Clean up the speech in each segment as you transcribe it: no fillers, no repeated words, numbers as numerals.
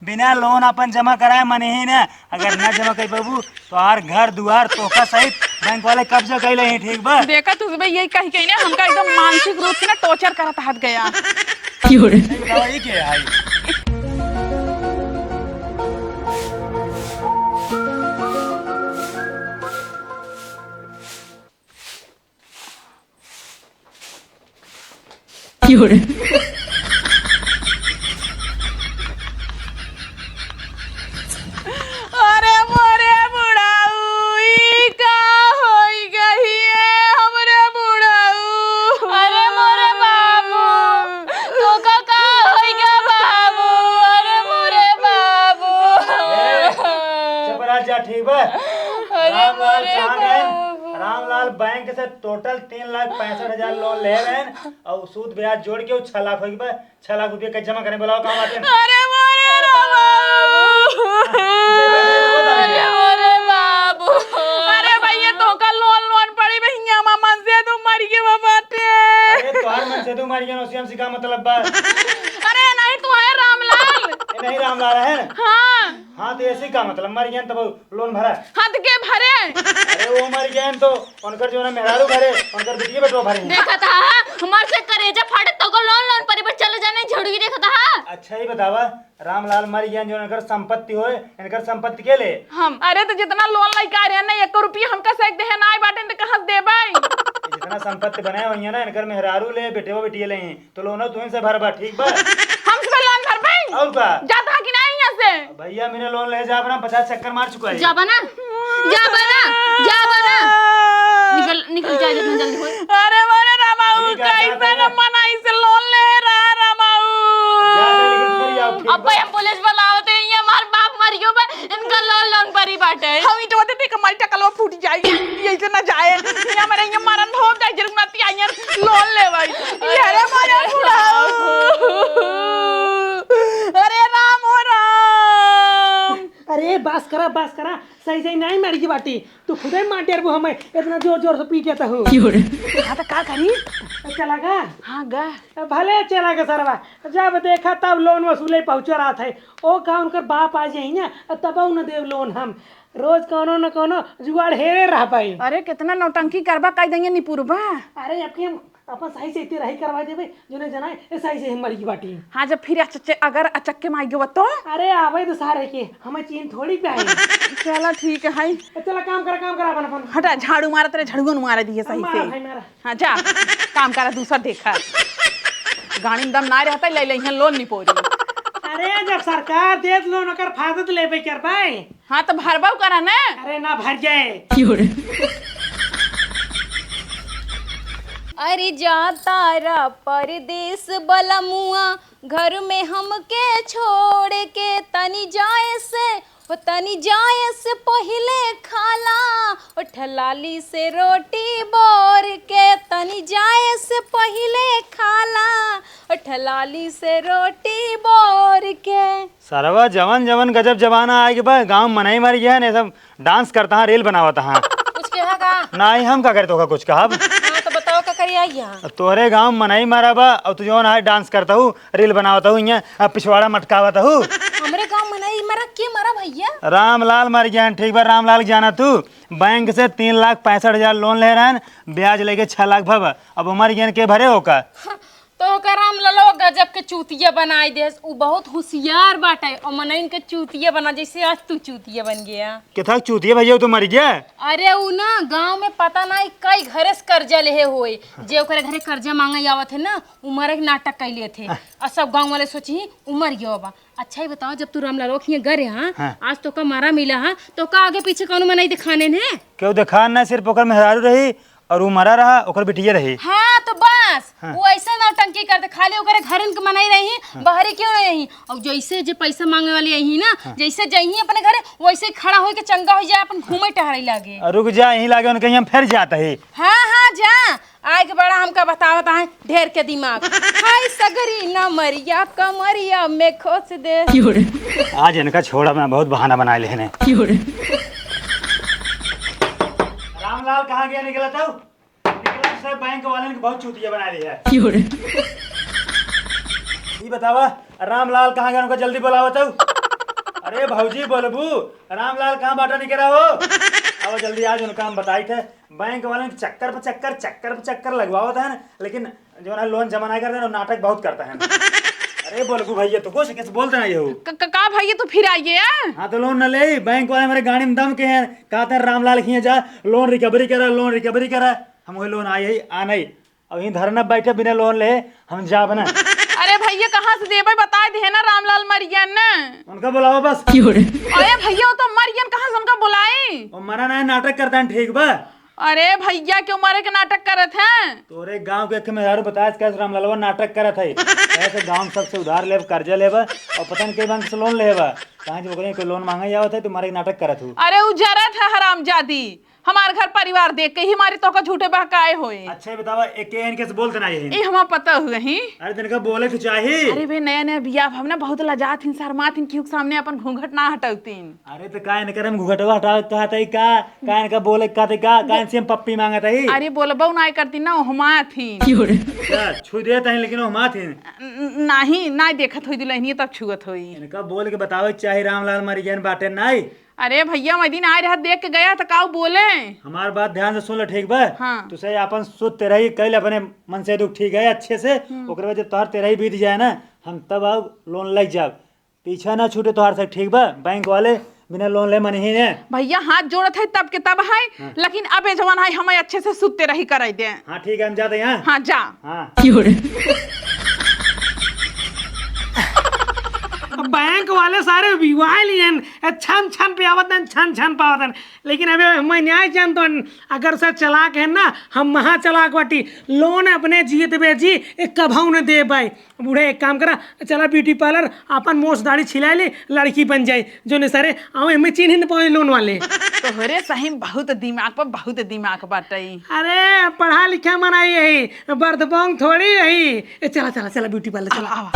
बिना लोन अपन जमा कराए मने ही ना। अगर ना जमा कर बाबू तो हर घर दुआर तोहका सहित बैंक वाले कब्जा कर ले। ठीक बा? देखा तू भाई यही कही कही ना हमका एकदम मानसिक रूप से ना टॉर्चर करत हट गया। नहीं बताओ ये क्या है? अरे मोरे बुढ़ाऊ ई का होई गई है हमरे बुढ़ाऊ। अरे मोरे बाबू तो का होई गया बाबू। अरे मोरे बाबू चपरा जा। ठीक बा? रामलाल कहाँ गए? रामलाल बैंक से टोटल 3,65,000 लोन ले रहे हैं और सूद ब्याज जोड़ के 6 लाख होगी बा। 6 लाख रुपये का जमा करने बोला काम आते हैं। अरे मोरे अरे मोरे बाबू। अरे भैया तो का लोन लोन पड़ी भैया मामा से तुम मर के बाटे। अरे तोहार मन से तू मारी गया नौसियम से का मतलब बा? अरे नहीं तू है रामलाल। ये नहीं रामलाल है? हाँ तो ऐसे का मतलब मर गया तब लोन भरा? हद के भरे। अरे वो मर गए तो उनकर जो ना मेहरारू भरे उनकर बिटिया बेटो भरे। देखा था हमार से करेजा फाटे तो को लोन लोन पर चले जाने झड़गी देखा था। अच्छा ही बतावा रामलाल मर गया जो इनकर संपत्ति होए इनकर संपत्ति के ले हम अरे तो जितना लोन लइका रहे ना 1 रुपया हमका से दे ना बाटे तो कहां देबई। जितना संपत्ति बनाए हुई है ना इनकर मेहरारू ले बेटेवा बेटिया ले तो लोन तुम से भरबा। ठीक बा? हम से लोन भरबई और का जाता कि नहीं यहां से? भैया मैंने लोन ले जा अपना 50 चक्कर मार चुका है। जा बना निकल निकल जा जल्दी होए। अरे मोरे रामाऊ कैसे न मनाई से लोन ले रहा रामाऊ। अब भाई हम पुलिस बुलावते हैं। ये हमार बाप मर गयो बे इनका लोन लोन पर ही बाटे। हम इतो होते ते कमाई टकलवा फूट जाई यही से ना जाए या मेरे ये मरन हो जाए जरूर नाती आई लोन ले भाई। अरे मोरे बुढ़ाऊ। अरे राम हो राम। अरे बस करा सही सही नहीं मारी की बाटी तू खुद ही मार डेरबो हमें इतना जोर जोर से पीटे तो हूँ। हाँ तो का करी? चला गा हाँ गा भले चला गा सरवा जब देखा तब लोन वसूले पहुंच रहा था। ओ का उनकर बाप आ जाई ना तब न देव लोन हम रोज कोनो न कोनो जुगाड़ हेरे रह पाई। अरे कितना नौटंकी करबा कह देंगे निपुरबा। अरे अब हम अपन सही से इतनी रही करवा देवे जो नहीं जाना है सही से हम मरी की बाटी। हाँ जब फिर अगर अचक्के में आई गयो तो अरे आवे तो सारे के हमें चीन थोड़ी पे आई। चला ठीक है हाई चला काम करा अपन अपन हटा झाड़ू मारा तेरे झड़ुआ मारा दिए सही मारा से। भाई मारा। हाँ जा काम करा दूसरा देखा गाड़ी में दम ना रहता ले ले लोन नहीं पोरी। अरे जब सरकार दे लोन ओकर फायदा तो लेबे कर भाई। हाँ तो भरबाऊ करा ना। अरे ना भर जाए। अरे जाता रा परदेश बलमुआ घर में हमके छोड़ के तनी जाए से पहले खाला और ठलाली से रोटी बोर के तनी जाए से पहले खाला और ठलाली से रोटी बोर के। सरवा जवन जवन गजब जमाना आए के बाद गांव मनाई मर गया है सब डांस करता है रील बनावता है। कुछ कहा का नहीं हम का करते होगा कुछ कहा हाँ तो बताओ का करिए यहाँ तोहरे गांव मनाई मारा बा और तू जो ना डांस करता हूँ रील बनावता हूँ यहाँ पिछवाड़ा मटकावता हूँ। हमरे गांव मनाई मरा के मरा भैया। रामलाल मर गया। ठीक बा? रामलाल जाना तू बैंक से 3,65,000 लोन ले रहे हैं ब्याज लेके 6 लाख भर अब मर गया के भरे होका। तो राम ललो गजब के चूतिया बनाई दे उ बहुत होशियार बाटे और मनइन के चूतिया बना जैसे आज तू चूतिया बन गया। कितना चूतिया भैया तो मर गया। अरे उ ना गांव में पता नहीं कई घरे से कर्जा लेहे होए जे ओकरे घरे कर्जा मांगे आवत है ना उमर के नाटक कैले थे और सब गांव वाले सोची उमर गयो बा। अच्छा ही बताओ जब तू रामलाल खिए गरे हाँ आज तो का मारा मिला हाँ तो का आगे पीछे कौन मनाई दिखाने ने क्यों दिखा ना सिर्फ ओकर मेहरारू रही और वो मरा रहा ओकर बिटिया रही। हाँ तो बस वो ऐसे नौटंकी करते खाली ओकरे घर के मनाई रही बाहरी क्यों रही और जैसे जे पैसा मांगे वाले यही ना जैसे जही अपने घरे वैसे खड़ा हो के चंगा हो जाए अपन घूमे टहरे लागे। रुक जा यहीं लागे उनके यहाँ फिर जाता है। हाँ जा आगे बड़ा हमका बतावता है ढेर के दिमाग हाय सगरी न मरिया कमरिया में खोस दे। आज इनका छोड़ा मैं बहुत बहाना बना लेने। रामलाल कहाँ गया? निकला था सब बैंक वाले ने बहुत चूतिया बना ली है। ये बतावा रामलाल कहाँ गया उनका जल्दी बुलावा था। अरे भौजी बोलबू रामलाल कहाँ बाटा निकला हो? अब जल्दी आज उनका हम बताई थे बैंक वाले चक्कर पे चक्कर लगवावत है, लेकिन जो ना लोन जमा नहीं करते ना नाटक बहुत करता है। अरे बोलबू भैया तो कुछ कैसे बोलते ना ये का भैया तू फिर आइए। हाँ तो लोन न ले, बैंक वाले हमारे गाड़ी में दम के हैं, कहते हैं रामलाल खिए जा लोन रिकवरी करा। हम वही लोन आए ही आ नहीं, अब यहीं धरना बैठे बिना लोन ले हम जा बना। अरे भैया कहाँ से देबे बता दे ना रामलाल मरियन ने। उनका बुलाओ बस। अरे भैया वो तो मरियन कहाँ से उनका बुलाई? वो मरा नहीं नाटक करता है ठीक बा। अरे भैया क्यों मारे के नाटक करत हैं? तोरे गांव के एक मेहरारू बताया कैसे रामलालवा नाटक करत है, ऐसे गांव सबसे उधार लेब कर्जा लेब और पता नहीं कई बैंक से लोन लेब, कहाँ जो कोई लोन मांगा जावत है तुम्हारे नाटक करत हूँ। अरे उ जरत है हरामजादी, हमारे घर परिवार देख के ही हमारी तो का झूठे बहकाए होए। अच्छा बतावा एक इनके से बोलते ना ये हमारा पता हुए ही। अरे दिन का बोले तो चाहिए। अरे वे नया नया बिया हम ना बहुत लजात हिन शर्मात हिन क्यों सामने अपन घूंघट ना हटौतीन। अरे तो काय न करम घुघटवा हटा कहत है का काय का बोले कहते का काय से हम पप्पी मांगत है। अरे बोलबो ना करती ना हमाया थी छू देत है लेकिन वो मात है नहीं नहीं देखत होई दुल्हनी तब छुअत होई। इनका बोल के बतावे चाहिए रामलाल मरी गए बाटे नहीं। अरे भैया मैं दिन आए रहा देख के गया तो काऊ बोले। हमार बात ध्यान से सुन ले ठीक बा। हाँ। तो सही अपन सुध तेरा ही कैल अपने मन से दुख ठीक है अच्छे से, ओकरे बाद जब तोहार तेरा ही बीत जाए ना हम तब अब लोन लग जाब, पीछा ना छूटे तोहार से ठीक बा। बैंक वाले बिना लोन ले मन ही ने भैया हाथ जोड़त है तब के तब है। हाँ। लेकिन अब ये जवान है हमें अच्छे से सुते रही कराई दे। हाँ ठीक है हम जाते हैं। हाँ जा। हाँ बैंक वाले सारे विवाह लियन छन छन पे आवतन छन पावतन, लेकिन अबे मैं न्याय जानतो अगर से चलाक है ना हम महा चलाक बाटी लोन अपने जीत बे जी एक कभाऊ ने दे भाई। बूढ़े एक काम करा चला ब्यूटी पार्लर अपन मोछ दाढ़ी छिला ले लड़की बन जाए जो ने सारे आओ हमें चिन्ह न पाए लोन वाले। तो हरे सही बहुत दिमाग बाटई। अरे पढ़ा लिखा मना यही बर्दबोंग थोड़ी यही। चला ब्यूटी पार्लर चला।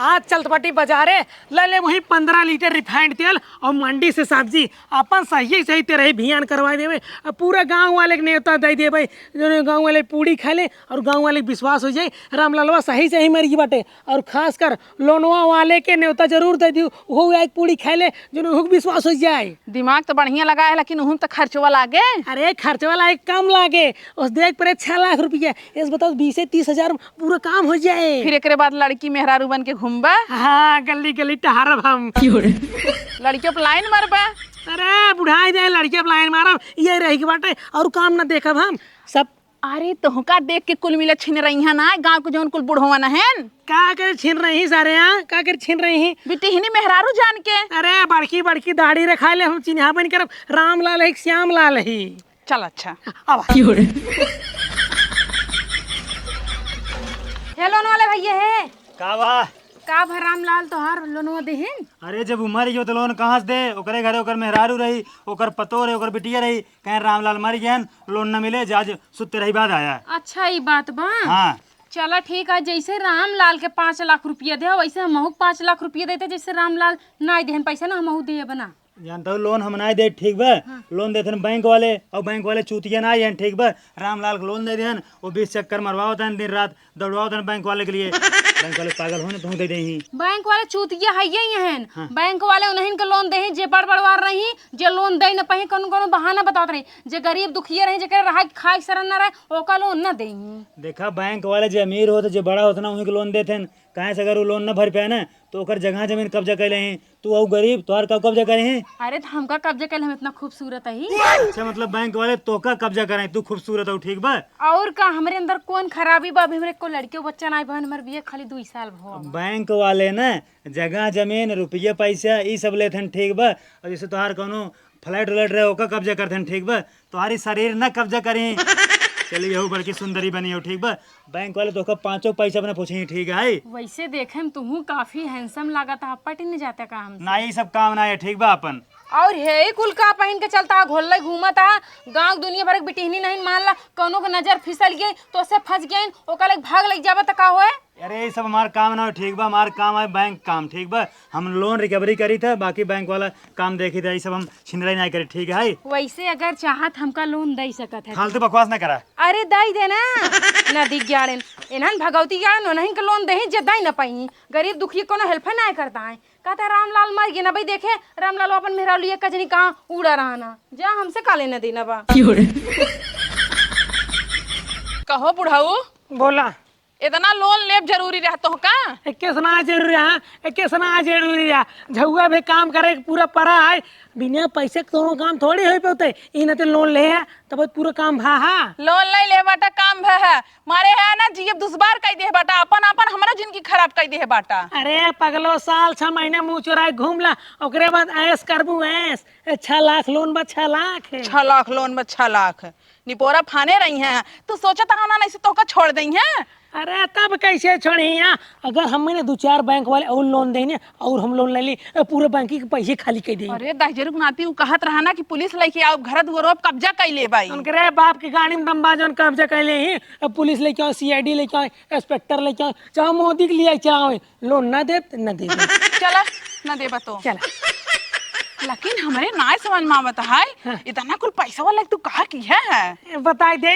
आज चलत बाटी बाजारे ले ले वही 15 लीटर रिफाइंड तेल और मंडी से सब्जी अपन सही तेरे भियान करवा देवे। पूरा गांव वाले के न्योता दे देवे जो गांव वाले पूड़ी खा ले और गांव वाले विश्वास हो जाए रामलालवा सही मरी बाटे। और खास कर लोनवा वाले के न्योता जरूर दे दी वो एक पूड़ी खा ले जो विश्वास हो जाए। दिमाग तो बढ़िया लगा है लेकिन उहुं तो खर्चवा लागे। अरे खर्च वाला एक कम लागे उस देख पर 6 लाख रुपया इस बताओ 20 से 30 हजार पूरा काम हो जाए। फिर एक बाद लड़की मेहरारू बन के घूमबा। हाँ गली टहरब हम लड़कियों पर लाइन मरबा। अरे बुढ़ाई दे लड़के लाइन मारब ये रही के बाटे और काम ना देखब हम सब। अरे तोहका देख के कुल मिले छिन रही है ना गांव के जौन कुल बुढ़वा न है का कर छिन रही सारे यहाँ का कर छिन रही बिटिहनी मेहरारू जान के। अरे बड़की दाढ़ी रखा ले हम चिन्हा बन करब रामलाल है श्याम लाल ही। चल अच्छा अब लोन वाले भैया है का बा का भर रामलाल तोहार लोनवा देहिन। अरे जब उमर गयो तो लोन कहाँ से दे, ओकरे घरे ओकर मेहरारू रही ओकर पतो रही ओकर बिटिया रही, कहीं रामलाल मर गया लोन न मिले आज सुते रही बाद आया। अच्छा ये बात बा। हाँ चला ठीक है जैसे रामलाल के 5 लाख रुपया दे वैसे हम 5 लाख रुपया देते जैसे रामलाल ना देहन पैसा ना हम दे बना। जानता हूँ लोन हम नहीं दे ठीक बा। हाँ। लोन देते बैंक वाले और बैंक वाले चूतिया ना आई ठीक बा। रामलाल को लोन दे दिहन वो 20 चक्कर मरवाओ दिन रात दौड़वाओ बैंक वाले के लिए। बैंक वाले पागल होने तो दे दे बैंक वाले चूतिया है यही हैं। हाँ। बैंक वाले उन्हें के लोन दे जे बड़वार रही जे लोन दे न पही कोनो बहाना बतावत रही जे गरीब दुखिया रही जे रहा खाए शरण न रहे ओका लोन न दे। देखा बैंक वाले जे अमीर होते जे बड़ा होता ना उन्हीं को लोन देते हैं, कहाँ से अगर वो लोन न भर पाए ना तो ओकर जगह जमीन कब्जा कर ले तू और गरीब तोहर का कब्जा करे हैं। अरे तो हमका कब्जा कर हम इतना खूबसूरत है। अच्छा मतलब बैंक वाले तो का कब्जा करे तू खूबसूरत हो ठीक बा। और का हमारे अंदर कौन खराबी बा हमरे को लड़के बच्चा ना बहन हमारे बिये खाली 2 साल भो। बैंक वाले ना जगह जमीन रुपया पैसा ये सब लेते हैं ठीक बा। और जैसे तोहार कोनो फ्लैट व्लैट रहे ओका कब्जा करते हैं ठीक बा। तुम्हारी शरीर न कब्जा करें चलिए यहू बड़की सुंदरी बनी हो ठीक बा। बैंक वाले तो 5 पैसा अपने पूछे ठीक है। वैसे देखे तुम काफी हैंडसम लगा था पट नहीं जाता का हम ना ये सब काम ना है ठीक बा अपन। और हे कुल का पहन के चलता घोल घूमता गांव दुनिया भर बिटिहनी नहीं मान ला कोनो के नजर फिसल गई तो से फंस गए ओका लग भाग लग जाबा त का होए। अरे ये सब हमार काम ना हो ठीक बा। हमार काम है बैंक काम ठीक बा। हम लोन रिकवरी करी था बाकी बैंक वाला काम देखी था ये सब हम छिनराई नहीं करी ठीक है। वैसे अगर चाहत हमका लोन दे सकत है फालतू बकवास ना करा। अरे दई देना ना दिख जाड़े इन्हन भगवती का नहीं के लोन दही जे दई न पाई गरीब दुखी कोनो हेल्प नहीं करता है कहता है रामलाल मर गए ना भाई देखे रामलाल अपन मेहराली कजनी कहाँ उड़ा रहा ना जा हमसे काले न देना बा कहो बुढ़ाऊ बोला इतना लोन लेब जरूरी रहतो का? एके सना जरूरी है, एके सना जरूरी है। झुआ भी काम करे पूरा पड़ा है, बिना पैसे कोनो काम थोड़ी हो पाते। इन तो लोन ले है तब पूरा काम भा है। लोन ले ले बाटा काम भे है मारे है ना जीव दुश्बार कह दे बाटा अपन अपन हमरा जिंदगी खराब कह दे बाटा। अरे पगलो साल 6 महीने मुंह चुराए घूम ला ओकरे बाद ऐस करबू ऐस 6 लाख लोन बा 6 लाख है। 6 लाख लोन में 6 लाख निपोरा फाने रही है तू सोचा था ना नहीं से तो का छोड़ दी है। अरे तब कैसे छोड़े यहाँ अगर हमने 2-4 बैंक वाले और लोन देने और हम लोन ले ली पूरे बैंक के पैसे खाली कर देंगे। अरे दहजरुक नाती उ कहत रहा ना कि पुलिस लेके आओ घर दुआर कब्जा कर ले भाई उनके बाप की गाड़ी में दम्बा जौन कब्जा कर ले ही पुलिस लेके आओ CID लेके आओ इंस्पेक्टर लेके आओ चाहे मोदी के लिए चाहे लोन न दे न दे चला न दे तो चला लेकिन हमारे ना समझ में आवत है इतना कुल पैसा वाला तू कहा की है बताई दे।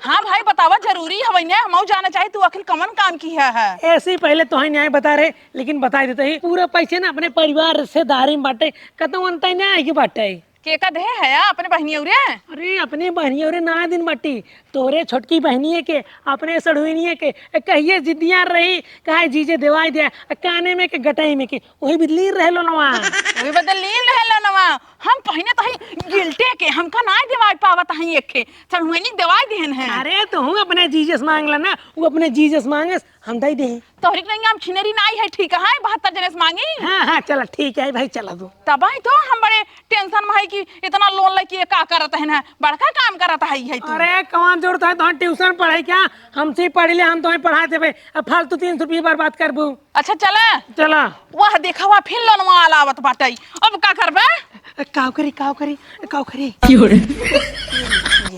हाँ भाई बतावा जरूरी है वही हम जाना चाहिए तू आखिर कमन काम की है। ऐसे ही पहले तो ही न्याय बता रहे लेकिन बता देते ही पूरा पैसे ना अपने परिवार रिश्तेदारी में बांटे कतम अंतर नहीं आएगी बांटे के का दे है अपने बहनी उरे। अरे अपने बहनी और ना दिन बटी तोरे छोटकी बहनी के अपने सड़ुइनी के कहिए जिद्दियां रही कहे जीजे देवाई दे काने में के गटाई में के वही बिदली रह लो नवा वही बदल लीन रह नवा हम पहिने तो गिल्टे के हमका ना देवाई पावत हई एके सड़ुइनी देवाई देहन है। अरे तो हूं अपने जीजस मांग ला ना वो अपने जीजस मांगे हम दई दे तोहरी नहीं हम छिनेरी नाई है ठीक है 72 जने से मांगी। हाँ चला ठीक है भाई चला दो तब तो हम बड़े टेंशन में है कि इतना लोन लेके का करत है ना बड़का काम करत है तू। अरे कौन जरूरत है तो ट्यूशन पढ़ाई क्या हमसे पढ़ ले हम तुम्हें पढ़ा देवे अब फालतू 300 रुपये बर्बाद करबू। अच्छा चला चला वह देखवा फिर लोनवा वाला आवत बाटई अब का करबे काव करी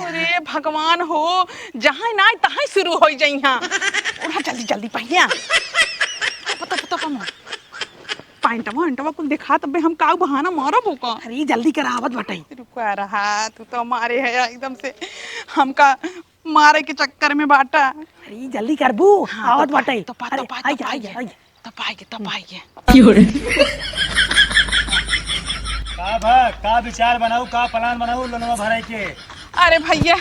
अरे भगवान हो जहां ना तहां शुरू हो जाई हां उड़ा जल्दी जल्दी पहिया पता कम पाइंटवा कुल दिखा तबे हम का बहाना मारब का। अरे जल्दी कर आवत बटाई रुका रहा तू तो मारे है एकदम से हमका मारे के चक्कर में बाटा। अरे जल्दी करबू आवत बटाई तो पाएगे का विचार बनाऊ का प्लान बनाऊ लोनवा भराई के। अरे भैया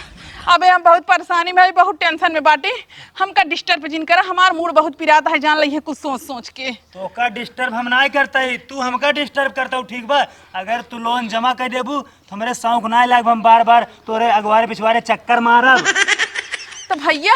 अबे हम बहुत परेशानी में बहुत टेंशन में बाटे हमका डिस्टर्ब जिन करा हमार मूड बहुत पिराता है जान ली है कुछ सोच के। तो का डिस्टर्ब हम ना करता ही तू हमका डिस्टर्ब करता हूँ ठीक बा। अगर तू लोन जमा कर देबू तो हमारे शौक ना लाग हम बार तोरे अगवारे पिछवारे चक्कर मारब। तो भैया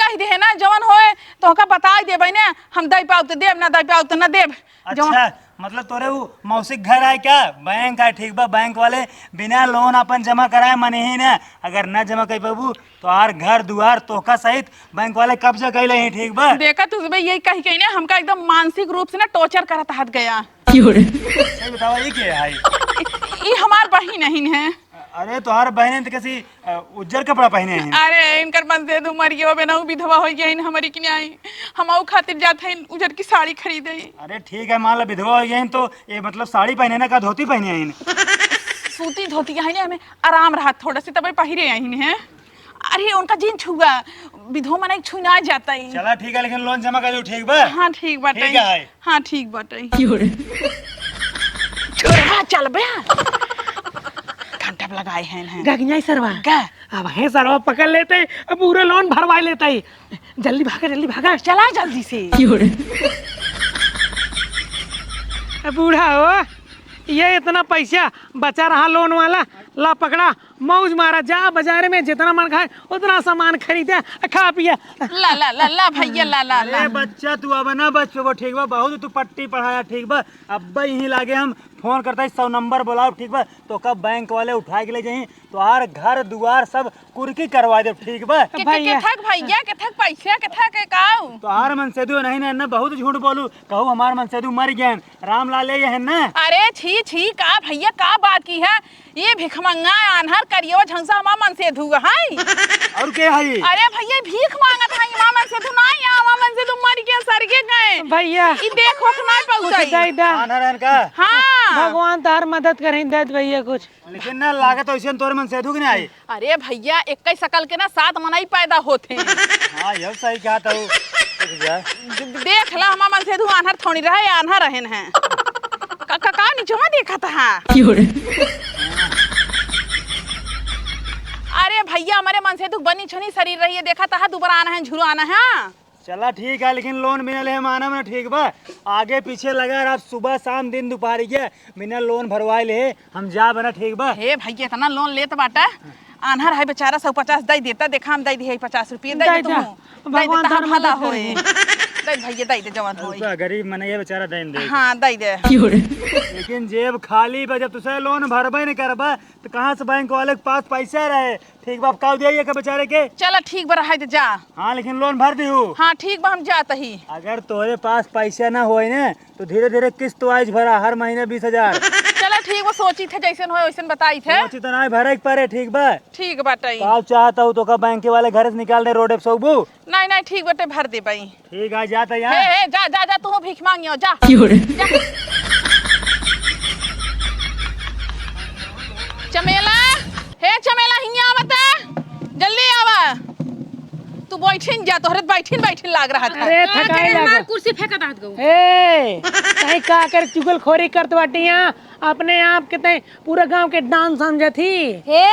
कह दे ना जवन होए तो का बता देबे ना हम दई पाउ तो देब ना दई पाउ तो ना देब। अच्छा मतलब तोरे वो मौसिक घर है क्या बैंक है ठीक बा बैंक वाले बिना लोन अपन जमा कराए मने ही ना अगर ना जमा कर पाबू तो आर घर दुआर तोका सहित बैंक वाले कब्जा कर ले ठीक बा। देखा तू यही कह के ना हमका एकदम मानसिक रूप से ना टॉर्चर करत हाथ गया। सही बतावा ये क्या है ये हमार बहन नहीं है। अरे तोहार बहन तो कैसी उज्जर कपड़ा पहने हैं। अरे इनकर बंद दे दू मर गयो बेना विधवा हो गई हमारी कि नहीं हम आऊ खातिर जाते हैं उजर की साड़ी खरीदे। अरे ठीक है मान लो विधवा हो गई तो ये मतलब साड़ी पहने ना का धोती पहने हैं सूती धोती है हमें आराम रहा थोड़ा से तब पहिरे हैं। अरे उनका जीन छुआ विधवा मने छुना जाता है। चला ठीक है लेकिन लोन जमा कर दो ठीक बा। हाँ ठीक बाटे हाँ ठीक बाटे चल बे घंटा लगाए हैं गगनाई सरवा क्या अब है सरवा पकड़ लेते अब पूरे लोन भरवा लेते जल्दी भागा चला जल्दी से। बूढ़ा हो ये इतना पैसा बचा रहा लोन वाला ला पकड़ा मौज मारा जा बाजार में जितना मन खाए उतना सामान खरीदे खा पिया ला भैया ला। अरे बच्चा तू अब ना बच वो ठीक बा बहुत तू पट्टी पढ़ाया ठीक बा अब यहीं लागे हम फोन करता है 100 नंबर बुलाओ ठीक बा तो कब बैंक वाले उठा के ले जाए तो आर घर दुआर सब कुर्की करवा दे ठीक बा। भैया के पैसा के काऊ तो आर मनसेदू नहीं ना बहुत झूठ बोलू कहू हमार मनसेदू मर गए रामलाल ये है ना। अरे छी का भैया का बात की है ये भिखमंगा आन्हर करियो झंसा हमार मनसेदू है और क्या है। अरे भैया भीख मांगत है हमार मनसेदू नहीं हमार मनसेदू मर गए सरगे गए भैया ई देखो ना पहुंचाई आन्हर का हाँ भगवान तार मदद करें देत भैया कुछ। लेकिन ना लागत वैसे तोरे मन से दुख नहीं आई। अरे भैया 21 सकल के ना 7 मनाई पैदा होते हैं। हाँ ये सही कहा था। देख ला हमार मन से आन्हर थोड़ी रहे आन्हर रहन है। का नीचवा देखा था। अरे भैया हमारे मन से बनी छनी शरीर रही है देखा था दोबारा आना है झुरू आना है। चला ठीक है लेकिन लोन मिलल है माना में ठीक बा। आगे पीछे लगा आप सुबह शाम दिन दोपहर के बिना लोन भरवाए ले हम जा बना ठीक बा। हे भैया इतना लोन लेत बाटा आन्हर है बेचारा 150 दई देता देखा हम दई दे 50 रुपये दई दे तू भगवान धर्म भला होए दई भैया दई दे जवान होए गरीब मनैया बेचारा देन दे। हां दई दे लेकिन जेब खाली बा जब तुसे लोन भरबे नहीं करबा तो कहां से बैंक वाले के पास पैसा रहे ठीक बा का दिया के बेचारे के। चल ठीक बा रहा जा। हां लेकिन लोन भर दिहु। हां ठीक बा हम जात ही। अगर तोरे पास पैसा ना होए ने तो धीरे धीरे किस्त वाइज भरा हर महीने 20,000। चलो ठीक बा सोची थे जैसन होए वैसन बताई थे। सोची तो नहीं भरे के पड़े ठीक बा। ठीक बाटई का चाहता हूं तो का बैंक वाले घर से निकाल दे रोड पे सबू। नहीं नहीं ठीक बाटे भर दे भाई। ठीक है जाता हे यार। हे जा जा जा तू भीख मांगियो जा। चमेला हे चमेला हिया आवता जल्दी आवा। तू बैठिन जा तोहरे बैठिन बैठिन लाग रहा था। अरे थकाई लगा कुर्सी फेंका दात गो। ए कहीं का कर चुगलखोरी करत बाटी यहाँ अपने आप के तय पूरा गांव के डांस समझती। हे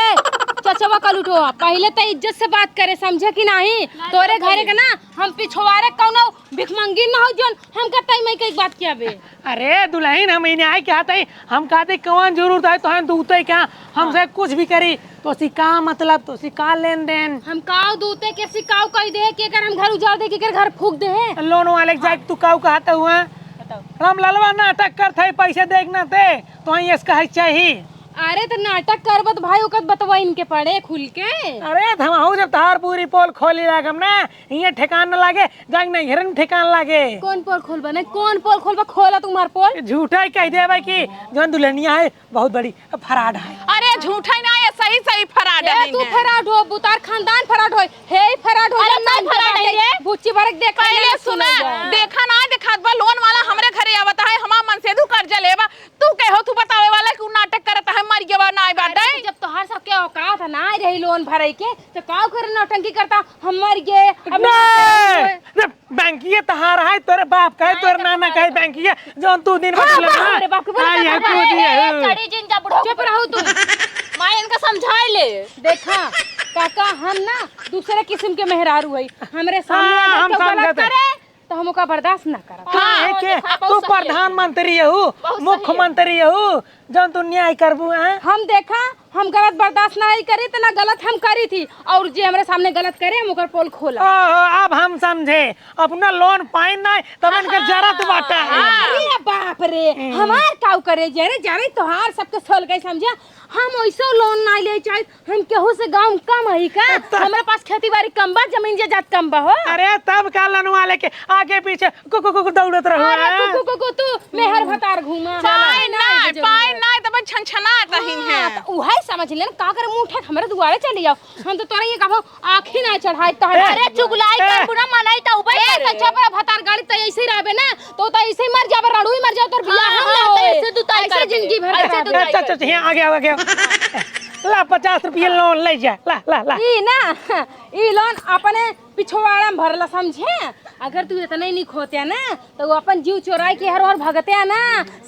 चचवा कल उठो पहले तो इज्जत से बात करे समझे कि नहीं। तोरे घरे के ना हम पिछवारे कौनो भिखमंगी ना हो जोन हम कहते मैं कई बात किया बे। अरे दुल्हन हम इन्हें आए क्या कहते हम कहते कौन जरूरत है तो हम दूते क्या हमसे कुछ भी करी तो सिका मतलब तो सिका लेन देन हम काव दूते के सिकाव कह दे के कर हम घर उजाड़ दे के घर फूक दे। लोन वाले जाए तू काव कहता हुआ राम लालवा नाटक करते पैसे देखना थे तो ये कहे चाहिए। अरे तो नाटक करबत भाई ओकत बतवा इनके पड़े खुल के। अरे हम जब तार पूरी पोल खोली लाग हम ना ये ठिकान न लागे जाग नहीं हिरन ठिकान लागे। कौन पोल खोलबा नहीं कौन पोल खोलबा खोला तुम्हार पोल। झूठा ही कह दे भाई कि जो दुल्हनिया है बहुत बड़ी फराड है। अरे झूठा ना है सही सही फराड है। तू फराड हो बुतार खानदान फराड हो हे फराड हो ना फराड है रे बुच्ची भरक देख पहले सुना देखा ना देखा बा लोन वाला हमरे घरे आवता है हमार मन से कर्जा लेबा तू कहो तू बतावे वाला कि नाटक करता है मर गया ना आई बात है। जब तोहार सब के औकात है ना रही लोन भरे के तो काव करे नौटंकी करता हम मर गए अब बैंकिए तहार है तोरे बाप कहे तोरे नाना कहे बैंकिए जो तू दिन भर अरे बाप चढ़ी जिन जा बुढ़ो चुप रहो तू मां इनका समझाए ले। देखा काका हम ना दूसरे किस्म के मेहरारू है हमरे सामने हाँ, अगर हम कोई गलत समझते। करे तो हम ओका बर्दाश्त ना करब। हाँ, के तू प्रधानमंत्री हो मुख्यमंत्री हो जब तू न्याय करबू हैं। हम देखा हम गलत बर्दाश्त नहीं करी तो ना गलत हम करी थी और जे हमरे सामने गलत करे हम ओकर पोल खोला। ओहो अब हम समझे अपना लोन पाइन नहीं तब इनके जरूरत बाटा है। अरे बाप रे हमार काव करे जरे जरे तोहार सबके सोल गई समझा हम ऐसा लोन ना ले चाहे हम केहू से गांव कम है का हमारे पास खेती बाड़ी कम बा जमीन जायदाद कम बा हो। अरे तब का लनवा लेके आगे पीछे कुकु दौड़त रहो। अरे कुकु तू मेहर भतार घूमा पाई ना तब छनछना रही है तो उहे समझ ले का करे मुंह उठा हमरे दुआरे चले जाओ हम तो तोरा ये कहबो आखी ना चढ़ाई तो अरे चुगलाई कर बुना मनाई तो उबे ए तो छपरा भतार गाड़ी तो ऐसे ही रहबे ना तो ऐसे ही मर जाबे रणुई मर जाओ तोर बियाह हम ना होए ऐसे दुताई कर जिंदगी भर अच्छा यहाँ आ गया ला 50 रुपये लोन ले जा ला ला ला ई ना ई लोन अपने पिछवाड़ा में भरला समझे। अगर तू इतना ही नहीं खोते ना तो वो अपन जीव चोराई के हर भगते ना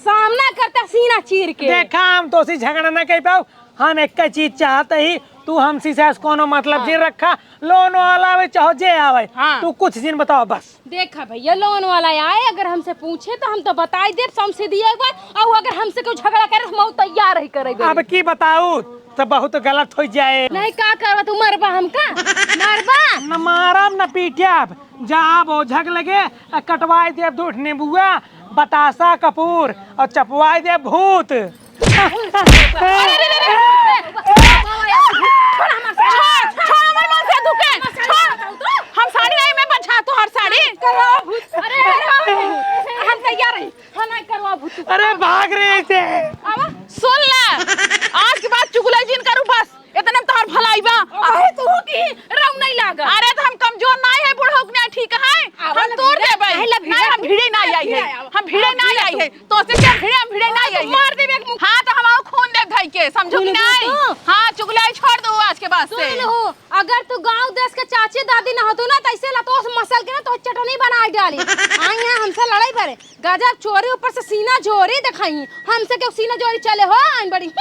सामना करता सीना चीर के। देखा हम तो सी झगड़ा ना कह पाओ हम एक चीज चाहते ही तू हमसी से कोनो मतलब जी रखा लोन वाला आवे चाहो जे आवे तू कुछ दिन बताओ बस। देखा भैया लोन वाला आए अगर हमसे पूछे तो हम तो बताई दे समझे दिया एक बार और अगर हमसे कोई झगड़ा करे हम तैयार ही करे। अब की बताऊ तो बहुत गलत हो जाए। नहीं का करवा तू मरबा हमका मरबा न मारब न पीटब जहाँ बोझक लगे कटवाई दे दूठ नींबुआ बतासा कपूर और चपवाई दे भूत। हम साड़ी नहीं मैं बचा तो हर साड़ी अरे हम तैयार है खाना करवा भूत। अरे भाग रहे थे सुन ले आज के बाद चुगलाई जिन करूं बस इतने तो हर भलाइबा अरे तू की रौ नहीं लागा। अरे तो हम कमजोर नहीं है बूढ़ा उगना ठीक है हम तोड़ देबै नहीं हम भिड़े नहीं आई है हम भिड़े नहीं आई है तो से क्या भिड़े हम भिड़े नहीं आई मार देबे एक मुंह। हां तो हम खून देख धई के समझो कि नहीं हां चुगलाई छोड़ दो आज के बाद से सुन हो, अगर तू गांव देश के चाची दादी न होतू ना तैसे लतोस मसल के ना तो चटनी बना डाली। आई है हमसे लड़ाई करे गजब चोरी ऊपर से सीना जोरी दिखाई हमसे क्यों सीना जोरी चले हो आइन बड़ी